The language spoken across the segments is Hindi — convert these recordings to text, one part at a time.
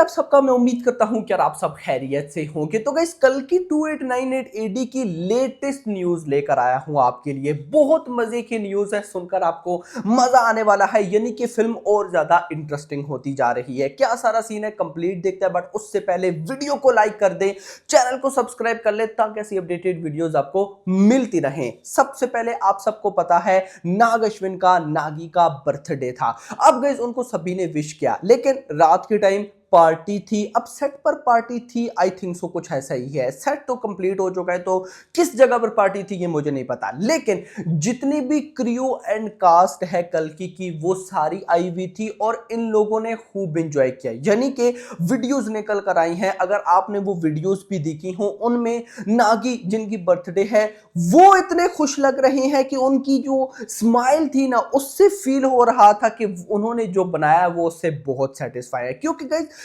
आप सबका मैं उम्मीद करता हूं कि आप सब खैरियत से होंगे। तो गाइस कल की 2898 एडी की लेटेस्ट न्यूज लेकर आया हूं आपके लिए। बहुत मजे की न्यूज है, सुनकर आपको मजा आने वाला है, यानी कि फिल्म और ज्यादा इंटरेस्टिंग होती जा रही है। क्या सारा सीन है कंप्लीट देखते हैं, बट उससे पहले वीडियो को लाइक कर दें, चैनल को सब्सक्राइब कर ले ताकि ऐसी अपडेटेड वीडियोस आपको मिलती रहें। सबसे पहले आप सबको पता है नाग अश्विन का नागी का बर्थडे था। अब गाइस उनको सभी ने विश किया, लेकिन रात के टाइम पार्टी थी। अब सेट पर पार्टी थी, आई थिंक सो कुछ ऐसा ही है। सेट तो कंप्लीट हो चुका है, तो किस जगह पर पार्टी थी ये मुझे नहीं पता, लेकिन जितनी भी क्रू एंड कास्ट है कल की वो सारी आई हुई थी और इन लोगों ने खूब एंजॉय किया। यानी कि वीडियोस निकल कर आई हैं, अगर आपने वो वीडियोस भी देखी हो, उनमें नागी जिनकी बर्थडे है वो इतने खुश लग रहे हैं कि उनकी जो स्माइल थी ना, उससे फील हो रहा था कि उन्होंने जो बनाया वो उससे बहुत सेटिस्फाई है। क्योंकि गाइस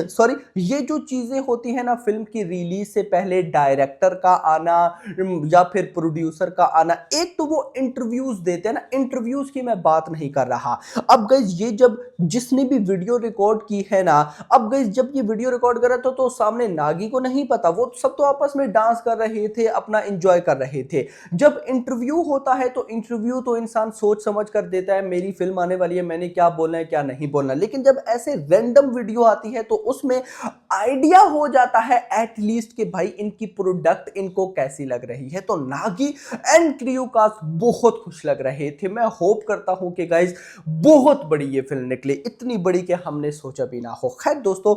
सॉरी, ये जो चीजें होती है ना फिल्म की रिलीज से पहले, डायरेक्टर का आना या फिर प्रोड्यूसर का आना, एक तो वो इंटरव्यूज देते हैं ना, इंटरव्यूज की मैं बात नहीं कर रहा। अब गाइस ये जब जिसने भी वीडियो रिकॉर्ड की है ना, अब गाइस जब ये वीडियो रिकॉर्ड कर रहा था तो सामने नागी को नहीं पता, वो सब तो आपस में डांस कर रहे थे, अपना एंजॉय कर रहे थे। जब इंटरव्यू होता है तो इंटरव्यू तो इंसान सोच समझ कर देता है, मेरी फिल्म आने वाली है, मैंने क्या बोलना है क्या नहीं बोलना। लेकिन जब ऐसे रैंडम वीडियो आती है तो उसमें आइडिया हो जाता है एटलीस्ट कि भाई इनकी प्रोडक्ट इनको कैसी लग रही है। तो नागी एंड क्रू कास्ट बहुत खुश लग रहे थे। मैं होप करता हूं कि गाइस बहुत बड़ी ये फिल्म निकले, इतनी बड़ी कि हमने सोचा भी ना हो। खैर दोस्तों,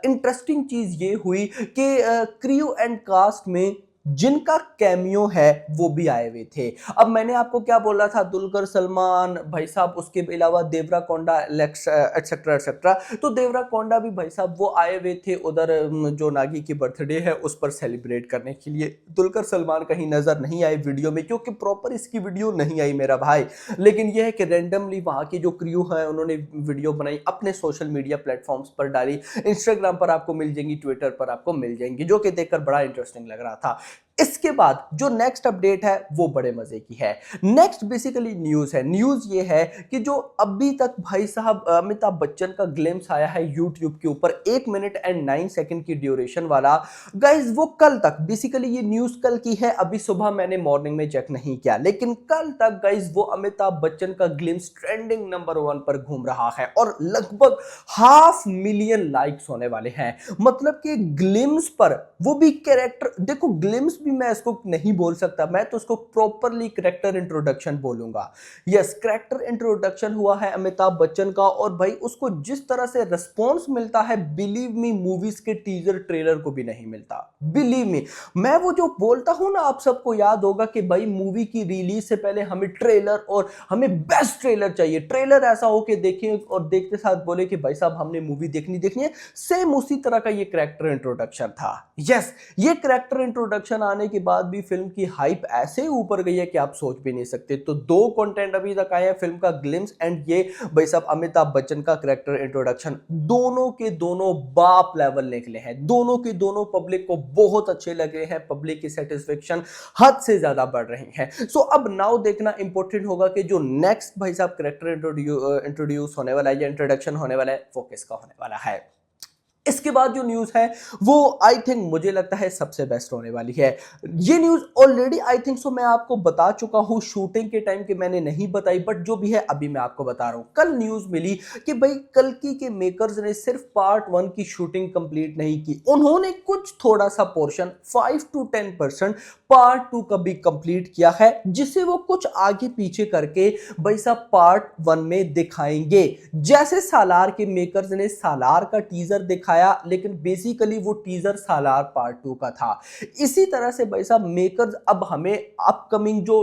इंटरेस्टिंग चीज ये हुई कि क्रू एंड कास्ट में जिनका कैमियो है वो भी आए हुए थे। अब मैंने आपको क्या बोला था, दुलकर सलमान भाई साहब, उसके अलावा देवरा कोंडा एक्सेट्रा एक्सेट्रा। तो देवरा कोंडा भी भाई साहब वो आए हुए थे उधर, जो नागी की बर्थडे है उस पर सेलिब्रेट करने के लिए। दुलकर सलमान कहीं नजर नहीं आए वीडियो में, क्योंकि प्रॉपर इसकी वीडियो नहीं आई मेरा भाई। लेकिन यह है कि रैंडमली वहां की जो क्रू है उन्होंने वीडियो बनाई, अपने सोशल मीडिया प्लेटफॉर्म्स पर डाली। इंस्टाग्राम पर आपको मिल जाएंगी, ट्विटर पर आपको मिल जाएंगी, जो कि देखकर बड़ा इंटरेस्टिंग लग रहा था। इसके बाद जो नेक्स्ट अपडेट है वो बड़े मजे की है। नेक्स्ट बेसिकली न्यूज है। न्यूज ये है कि जो अभी तक भाई साहब अमिताभ बच्चन का ग्लिम्स आया है यूट्यूब के ऊपर, 1 मिनट एंड 9 सेकंड की ड्यूरेशन वाला, गाइज वो कल तक, बेसिकली ये न्यूज कल की है, अभी सुबह मैंने मॉर्निंग में चेक नहीं किया, लेकिन कल तक गाइज वो अमिताभ बच्चन का ग्लिम्स ट्रेंडिंग नंबर 1 पर घूम रहा है और लगभग 500,000 लाइक्स होने वाले हैं। मतलब कि ग्लिम्स पर, वो भी कैरेक्टर, देखो ग्लिम्स भी मैं इसको नहीं बोल सकता, मैं तो इसको प्रॉपरली कैरेक्टर इंट्रोडक्शन बोलूंगा। यस, कैरेक्टर इंट्रोडक्शन हुआ है अमिताभ बच्चन का, और भाई उसको जिस तरह से रिस्पॉन्स मिलता है, बिलीव मी मूवीज के टीजर ट्रेलर को भी नहीं मिलता। बिलीव मी, मैं वो जो बोलता हूं ना, आप सबको याद होगा कि भाई मूवी की रिलीज से पहले हमें ट्रेलर, और हमें बेस्ट ट्रेलर चाहिए, ट्रेलर ऐसा हो कि देखें और देखते साथ बोले कि भाई साहब हमने मूवी देखनी है। सेम उसी तरह का ये कैरेक्टर इंट्रोडक्शन था। यस, ये कैरेक्टर इंट्रोडक्शन आने के बाद भी फिल्म की हाइप ऐसे ऊपर गई है कि आप सोच भी नहीं सकते। तो 2 कंटेंट अभी तक आए हैं, फिल्म का ग्लिम्स एंड ये भाई साहब अमिताभ बच्चन का कैरेक्टर इंट्रोडक्शन। दोनों के दोनों बाप लेवल निकले हैं, दोनों के दोनों पब्लिक को बहुत अच्छे लगे हैं, पब्लिक की सेटिस्फेक्शन हद से ज्यादा बढ़ रही है। सो अब नाउ देखना इंपॉर्टेंट होगा कि जो नेक्स्ट भाई साहब कैरेक्टर इंट्रोड्यूस होने वाला है या इंट्रोडक्शन होने वाला है वो किसका होने वाला है। इसके बाद जो न्यूज है वो आई थिंक मुझे लगता है सबसे बेस्ट होने वाली है। ये news already I think so मैं आपको बता चुका हूं शूटिंग के टाइम के, मैंने नहीं बताई, बट जो भी है अभी मैं आपको बता रहा हूं। कल न्यूज मिली कि भाई कल्कि के मेकर्स ने सिर्फ पार्ट 1 की शूटिंग कंप्लीट नहीं की, उन्होंने कुछ थोड़ा सा पोर्शन 5 to 10% पार्ट 2 का भी कंप्लीट किया है, जिसे वो कुछ आगे पीछे करके भाई साहब पार्ट 1 में दिखाएंगे। जैसे सालार के मेकर्स ने सालार का टीजर दिखाया, लेकिन बेसिकली वो टीजर सालार पार्ट 2 का था। इसी तरह से भाई साहब मेकर्स अब हमें अपकमिंग जो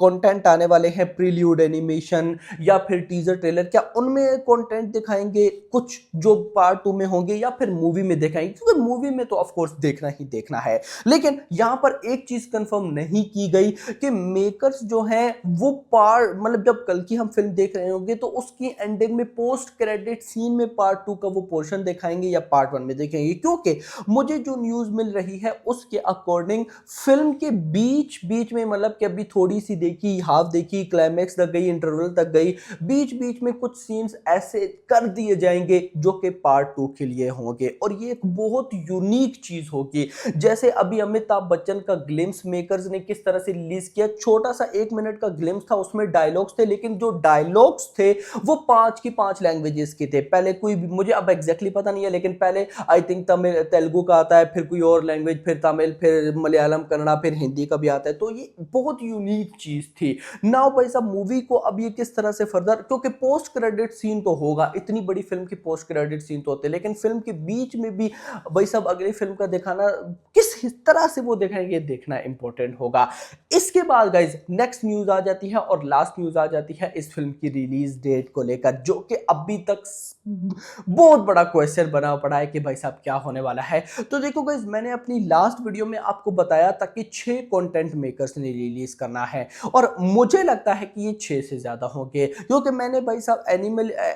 कंटेंट आने वाले हैं, प्रील्यूड एनिमेशन या फिर टीजर ट्रेलर, क्या उनमें कंटेंट दिखाएंगे कुछ जो पार्ट 2 में होंगे, या फिर मूवी में दिखाएंगे, क्योंकि मूवी में तो ऑफ कोर्स देखना ही देखना है। लेकिन यहां पर एक चीज कंफर्म नहीं की गई कि मेकर्स जो हैं वो पार्ट, मतलब जब कल की हम फिल्म देख रहे होंगे तो उसकी एंडिंग में पोस्ट क्रेडिट सीन में पार्ट 2 का वो पोर्शन दिखाएंगे या पार्ट 1 में देखेंगे, क्योंकि मुझे जो न्यूज मिल रही है उसके अकॉर्डिंग फिल्म के बीच बीच में, मतलब कि अभी थोड़ी सी देखी, हाफ देखी, क्लाइमैक्स तक गई, इंटरवल तक गई, बीच बीच में कुछ सीन्स ऐसे कर दिए जाएंगे जो कि पार्ट 2 के लिए होंगे और ये एक बहुत यूनिक चीज होगी। जैसे अभी अमिताभ बच्चन का ग्लिम्स मेकर्स ने किस तरह से रिलीज किया, छोटा सा 1 मिनट का ग्लिम्स था, उसमें डायलॉग्स थे, लेकिन जो डायलॉग्स थे वो 5 की 5 लैंग्वेजेस के थे। पहले कोई मुझे अब एग्जैक्टली पता नहीं है, लेकिन पहले आई थिंक तमिल तेलुगु का आता है, फिर कोई और लैंग्वेज, फिर तमिल, फिर मलयालम, कन्नड़ा, फिर हिंदी का भी आता है। तो ये बहुत यूनिक चीज थी। नाउ भाई साहब मूवी को अब ये किस तरह से फर्दर, क्योंकि पोस्ट क्रेडिट सीन तो होगा, इतनी बड़ी फिल्म की पोस्ट क्रेडिट सीन तो होते हैं, लेकिन फिल्म के बीच में भी भाई साहब अगली फिल्म का दिखाना किस तरह से वो दिखाएंगे, देखना इंपॉर्टेंट होगा। इसके बाद गाइज नेक्स्ट न्यूज आ जाती है और लास्ट न्यूज आ जाती है इस फिल्म की रिलीज डेट को लेकर, जो कि अभी तक बहुत बड़ा क्वेश्चन बना पड़ा है कि भाई साहब क्या होने वाला है। तो देखो गाइज, मैंने अपनी लास्ट वीडियो में आपको बताया था कि 6 कंटेंट मेकर्स ने रिलीज करना है और मुझे लगता है कि ये 6 से ज्यादा होंगे, क्योंकि मैंने भाई साहब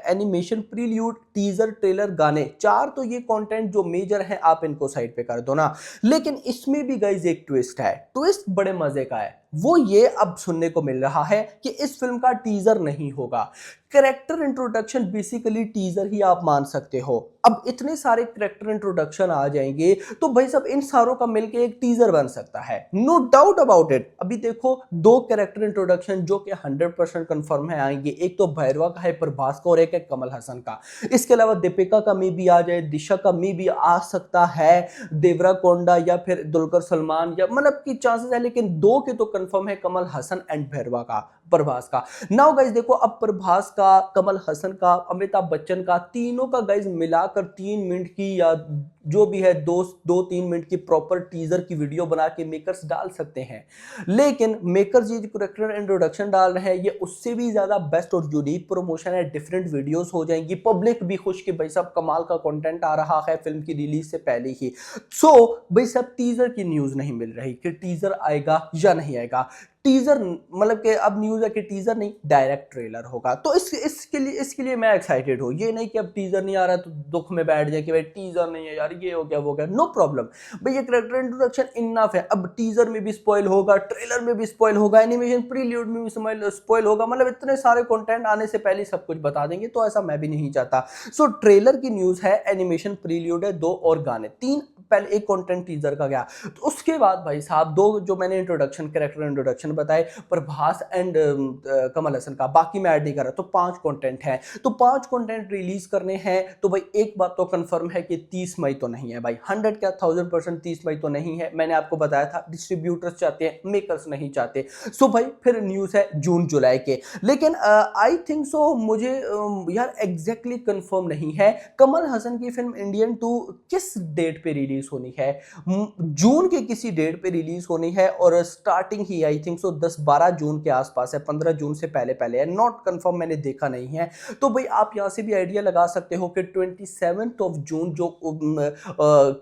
एनिमेशन, प्रील्यूड, टीजर, ट्रेलर, गाने, 4 तो ये कंटेंट जो मेजर है आप इनको साइड पे कर दो ना। लेकिन इसमें भी गाइज एक ट्विस्ट है, ट्विस्ट बड़े मजे का है। वो ये अब सुनने को मिल रहा है कि इस फिल्म का टीजर नहीं होगा, कैरेक्टर इंट्रोडक्शन, बेसिकली टीजर ही आप मान सकते हो। अब इतने सारे कैरेक्टर इंट्रोडक्शन आ जाएंगे तो भाई साहब इन सारों का मिलके एक टीजर बन सकता है, नो डाउट अबाउट इट। अभी देखो 2 कैरेक्टर इंट्रोडक्शन जो कि 100% कंफर्म है आएंगे, एक तो भैरवा का है, प्रभास का, और एक है कमल हसन का। इसके अलावा दीपिका का मे भी आ जाए, दिशा का मे भी आ सकता है, देवरा कोंडा या फिर दुलकर सलमान, या मतलब की चांसेस है, लेकिन 2 के तो कंफर्म है, कमल हसन एंड भैरवा का, प्रभास का। नाउ गाइज देखो, अब प्रभास का, कमल हसन का, अमिताभ बच्चन का, तीनों का गाइज मिलाकर 3 मिनट की या जो भी है 2-3 मिनट की प्रॉपर टीजर की वीडियो बना के मेकर्स डाल सकते हैं। लेकिन मेकर्स ये कैरेक्टर इंट्रोडक्शन डाल रहे हैं, ये उससे भी ज्यादा बेस्ट और यूनिक प्रमोशन है, डिफरेंट वीडियोस हो जाएंगी, पब्लिक भी खुश कि भाई साहब कमाल का कंटेंट आ रहा है फिल्म की रिलीज से पहले ही। सो भाई साहब टीजर की न्यूज नहीं मिल रही कि टीजर आएगा या नहीं आएगा। टीजर मतलब कि अब न्यूज है कि टीजर नहीं, डायरेक्ट ट्रेलर होगा। तो इसके लिए मैं एक्साइटेड हूं। ये नहीं कि अब टीजर नहीं आ रहा तो दुख में बैठ जाए कि भाई टीजर नहीं है यार, ये हो गया वो गया, नो प्रॉब्लम भाई, ये कैरेक्टर इंट्रोडक्शन इनफ है। अब टीजर में भी स्पॉइल होगा, ट्रेलर में भी स्पॉइल होगा, एनिमेशन प्रील्यूड में भी स्पॉइल होगा, मतलब इतने सारे कंटेंट आने से पहले सब कुछ बता देंगे, तो ऐसा मैं भी नहीं चाहता। सो ट्रेलर की न्यूज है, एनिमेशन प्रील्यूड है, 2 और गाने, 3 पहले एक कंटेंट टीजर का गया। तो उसके बाद भाई साहब 2 जो मैंने इंट्रोडक्शन, कैरेक्टर इंट्रोडक्शन बताए, प्रभास एंड कमल हसन का, बाकी मैं ऐड नहीं कर रहा, तो 5 कंटेंट हैं। तो 5 कंटेंट रिलीज करने हैं, तो भाई एक बात तो कंफर्म है कि 30 मई तो नहीं है भाई, 100 क्या 1000% 30 मई तो नहीं है। मैंने आपको बताया था डिस्ट्रीब्यूटर्स चाहते हैं, मेकर्स नहीं चाहते। सो भाई फिर न्यूज है जून जुलाई के, लेकिन आई थिंक सो मुझे यार एग्जैक्टली कंफर्म नहीं है कमल हसन की फिल्म इंडियन 2 किस डेट पे रिलीज होनी है। जून के किसी डेट पे रिलीज होनी है और starting he I think so 10-12 जून के आसपास है, 15 जून से पहले पहले है, नॉट कंफर्म, मैंने देखा नहीं है। तो भाई आप यहां से भी आइडिया लगा सकते हो कि 27 ऑफ जून जो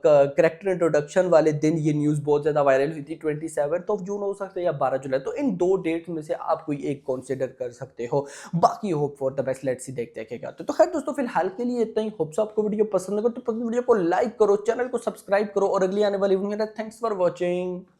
कैरेक्टर इंट्रोडक्शन वाले दिन ये न्यूज बहुत ज्यादा वायरल हुई थी, 27 ऑफ जून हो सकता है या 12 जुलाई। तो इन 2 डेट में से आप कोई एक कंसीडर कर सकते हो, बाकी hope for the best, let's see देखते हैं क्या। तो खैर दोस्तों फिलहाल के लिए इतना ही। होप सो आपको वीडियो पसंद आएगा, तो वीडियो को लाइक करो, चैनल को सब्सक्राइब करो और अगली आने वाली वीडियो में थैंक्स फॉर वॉचिंग।